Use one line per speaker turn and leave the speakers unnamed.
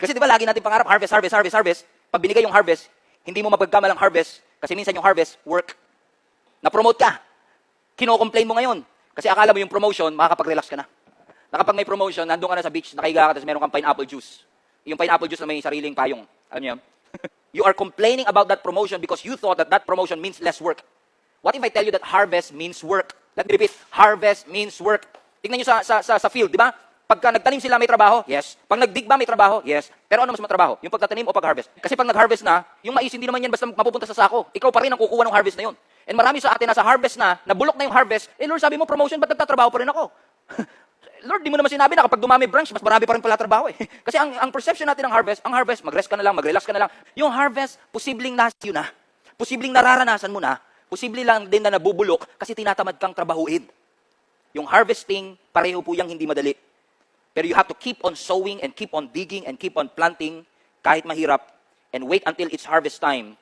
Kasi di ba lagi natin pangarap, harvest, harvest, harvest, harvest. Pag binigay yung harvest, hindi mo mapagkamalang harvest kasi minsan yung harvest, work. Na-promote ka. Kino-complain mo ngayon. Kasi akala mo yung promotion, makakapag-relax ka na. Nakapag may promotion, nandun ka na sa beach, nakahiga ka, tapos meron kang pineapple juice. Yung pineapple juice na may sariling payong. Alam niyo yun? You are complaining about that promotion because you thought that that promotion means less work. What if I tell you that harvest means work? Let me repeat, harvest means work. Tingnan niyo sa field, di ba? Pagka nagtanim sila, may trabaho? Yes. Pag nagdigba, may trabaho? Yes. Pero ano mas matrabaho? Yung pagtatanim o pag-harvest? Kasi pag nag-harvest na, yung mais hindi naman yan basta mapupunta sa sako. Ikaw pa rin ang kukuha ng harvest na yun. And marami sa atin nasa harvest na, nabulok na yung harvest, Lord, sabi mo promotion, ba't nagtatrabaho pa rin ako? Lord, di mo naman sinabi na kapag dumami branch, mas marami pa rin pala trabaho eh. Kasi ang perception natin ng harvest, mag-rest ka na lang, mag-relax ka na lang. Yung harvest, posibleng nasa yun na. Posibleng nararanasan mo na. Posibleng lang din na nabubulok kasi tinatamad kang trabahuin. Yung harvesting, pareho po yung hindi madali. Pero you have to keep on sowing and keep on digging and keep on planting kahit mahirap and wait until it's harvest time.